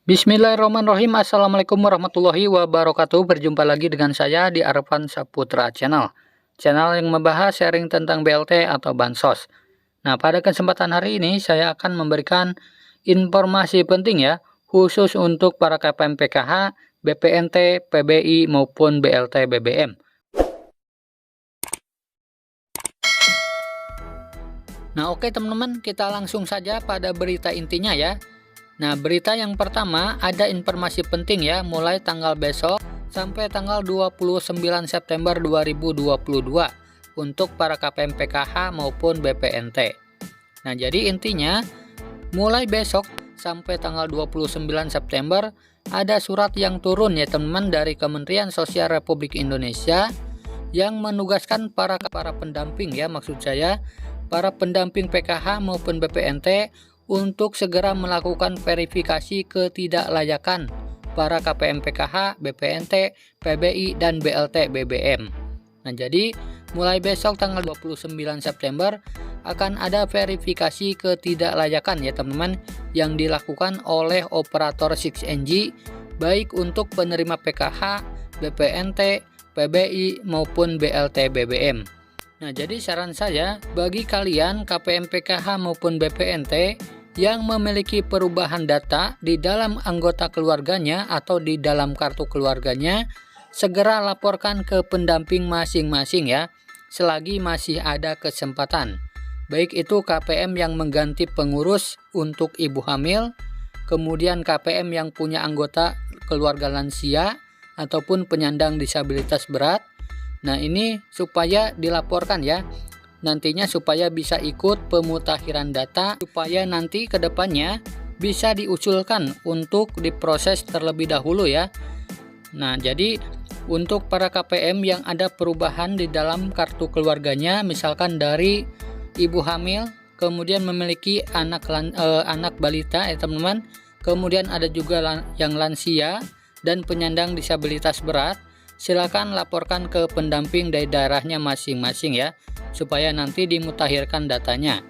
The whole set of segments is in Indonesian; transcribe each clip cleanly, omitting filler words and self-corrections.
Bismillahirrahmanirrahim. Assalamualaikum warahmatullahi wabarakatuh. Berjumpa lagi dengan saya di Arfan Saputra Channel. Channel yang membahas sharing tentang BLT atau Bansos. Nah, pada kesempatan hari ini saya akan memberikan informasi penting ya, khusus untuk para KPM PKH, BPNT, PBI maupun BLT BBM. Nah, oke teman-teman, kita langsung saja pada berita intinya ya. Nah, berita yang pertama ada informasi penting ya, mulai tanggal besok sampai tanggal 29 September 2022 untuk para KPM PKH maupun BPNT. Nah, jadi intinya mulai besok sampai tanggal 29 September ada surat yang turun ya teman-teman dari Kementerian Sosial Republik Indonesia yang menugaskan para pendamping ya, maksud saya para pendamping PKH maupun BPNT untuk segera melakukan verifikasi ketidaklayakan para KPM PKH, BPNT, PBI, dan BLT BBM. Nah, jadi mulai besok tanggal 29 September akan ada verifikasi ketidaklayakan ya teman-teman yang dilakukan oleh operator 6NG baik untuk penerima PKH, BPNT, PBI, maupun BLT BBM. Nah, jadi saran saya bagi kalian KPM PKH maupun BPNT yang memiliki perubahan data di dalam anggota keluarganya atau di dalam kartu keluarganya, segera laporkan ke pendamping masing-masing ya, selagi masih ada kesempatan. Baik itu KPM yang mengganti pengurus untuk ibu hamil, kemudian KPM yang punya anggota keluarga lansia, ataupun penyandang disabilitas berat. Nah, ini supaya dilaporkan ya, nantinya supaya bisa ikut pemutakhiran data, supaya nanti ke depannya bisa diusulkan untuk diproses terlebih dahulu ya. Nah, jadi untuk para KPM yang ada perubahan di dalam kartu keluarganya, misalkan dari ibu hamil, kemudian memiliki anak balita ya teman-teman, kemudian ada juga yang lansia dan penyandang disabilitas berat, silakan laporkan ke pendamping dari daerahnya masing-masing ya, supaya nanti dimutakhirkan datanya.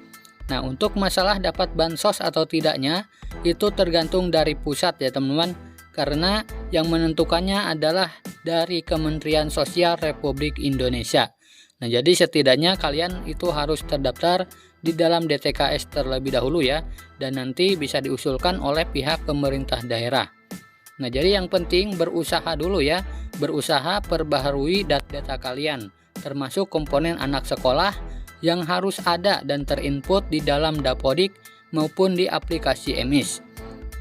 Nah, untuk masalah dapat bansos atau tidaknya itu tergantung dari pusat ya teman-teman, karena yang menentukannya adalah dari Kementerian Sosial Republik Indonesia. Nah, jadi setidaknya kalian itu harus terdaftar di dalam DTKS terlebih dahulu ya, dan nanti bisa diusulkan oleh pihak pemerintah daerah. Nah, jadi yang penting berusaha dulu ya, berusaha perbaharui data kalian, termasuk komponen anak sekolah yang harus ada dan terinput di dalam Dapodik maupun di aplikasi EMIS.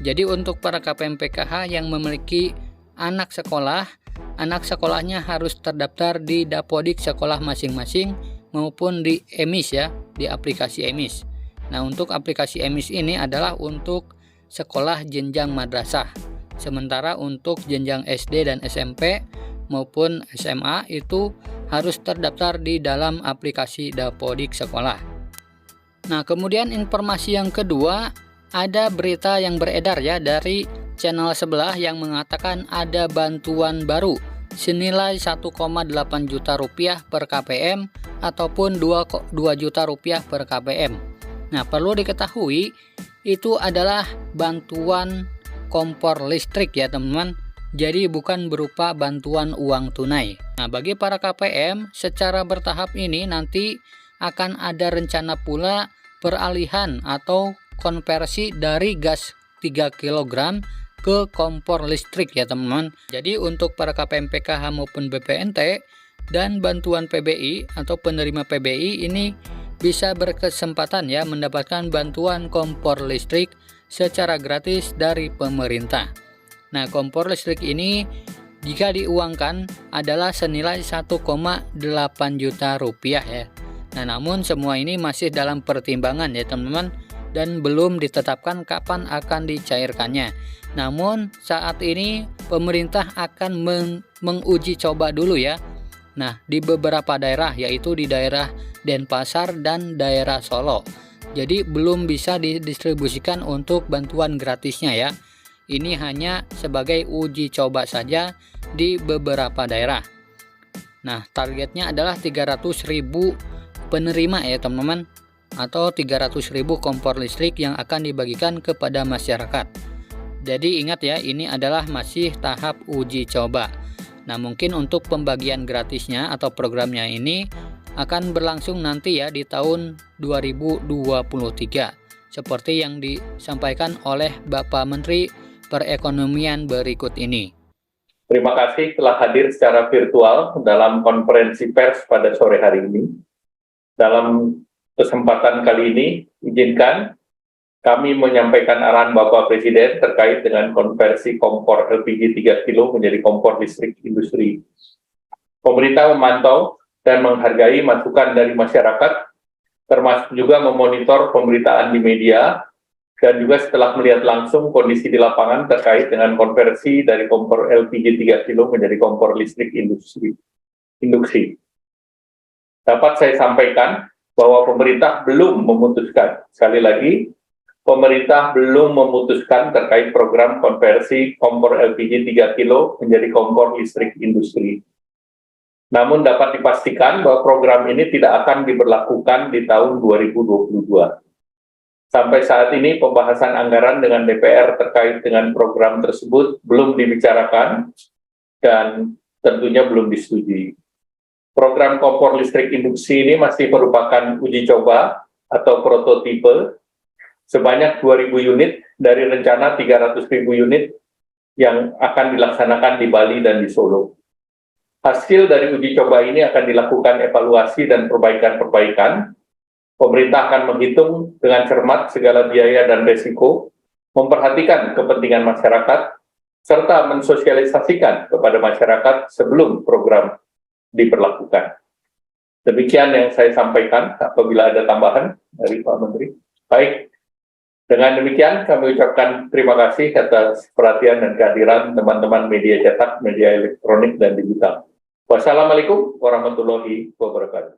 Jadi untuk para KPM PKH yang memiliki anak sekolah, anak sekolahnya harus terdaftar di Dapodik sekolah masing-masing maupun di EMIS ya, di aplikasi EMIS. Nah, untuk aplikasi EMIS ini adalah untuk sekolah jenjang madrasah. Sementara untuk jenjang SD dan SMP maupun SMA itu harus terdaftar di dalam aplikasi Dapodik sekolah. Nah, kemudian informasi yang kedua, ada berita yang beredar ya dari channel sebelah yang mengatakan ada bantuan baru senilai 1,8 juta rupiah per KPM ataupun 2 juta rupiah per KPM. Nah, perlu diketahui itu adalah bantuan kompor listrik ya teman-teman, jadi bukan berupa bantuan uang tunai. Nah, bagi para KPM secara bertahap ini nanti akan ada rencana pula peralihan atau konversi dari gas 3 kg ke kompor listrik ya teman-teman. Jadi untuk para KPM PKH maupun BPNT dan bantuan PBI atau penerima PBI ini bisa berkesempatan ya mendapatkan bantuan kompor listrik secara gratis dari pemerintah. Nah, kompor listrik ini jika diuangkan adalah senilai 1,8 juta rupiah ya. Nah, namun semua ini masih dalam pertimbangan ya teman-teman, dan belum ditetapkan kapan akan dicairkannya. Namun saat ini pemerintah akan menguji coba dulu ya. Nah, di beberapa daerah, yaitu di daerah Denpasar dan daerah Solo. Jadi belum bisa didistribusikan untuk bantuan gratisnya ya. Ini hanya sebagai uji coba saja di beberapa daerah. Nah, targetnya adalah 300.000 penerima ya teman-teman, atau 300.000 kompor listrik yang akan dibagikan kepada masyarakat. Jadi ingat ya, ini adalah masih tahap uji coba. Nah, mungkin untuk pembagian gratisnya atau programnya ini akan berlangsung nanti ya di tahun 2023. Seperti yang disampaikan oleh Bapak Menteri Perekonomian berikut ini. Terima kasih telah hadir secara virtual dalam konferensi pers pada sore hari ini. Dalam kesempatan kali ini, izinkan kami menyampaikan arahan Bapak Presiden terkait dengan konversi kompor LPG 3 kilo menjadi kompor listrik industri. Pemerintah memantau dan menghargai masukan dari masyarakat, termasuk juga memonitor pemberitaan di media, dan juga setelah melihat langsung kondisi di lapangan terkait dengan konversi dari kompor LPG 3 kilo menjadi kompor listrik induksi. Dapat saya sampaikan bahwa pemerintah belum memutuskan, sekali lagi, pemerintah belum memutuskan terkait program konversi kompor LPG 3 kilo menjadi kompor listrik industri. Namun dapat dipastikan bahwa program ini tidak akan diberlakukan di tahun 2022. Sampai saat ini pembahasan anggaran dengan DPR terkait dengan program tersebut belum dibicarakan dan tentunya belum disetujui. Program kompor listrik induksi ini masih merupakan uji coba atau prototipe sebanyak 2.000 unit dari rencana 300.000 unit yang akan dilaksanakan di Bali dan di Solo. Hasil dari uji coba ini akan dilakukan evaluasi dan perbaikan-perbaikan. Pemerintah akan menghitung dengan cermat segala biaya dan risiko, memperhatikan kepentingan masyarakat, serta mensosialisasikan kepada masyarakat sebelum program diberlakukan. Demikian yang saya sampaikan. Apabila ada tambahan dari Pak Menteri. Baik, dengan demikian kami ucapkan terima kasih atas perhatian dan kehadiran teman-teman media cetak, media elektronik, dan digital. Wassalamualaikum warahmatullahi wabarakatuh.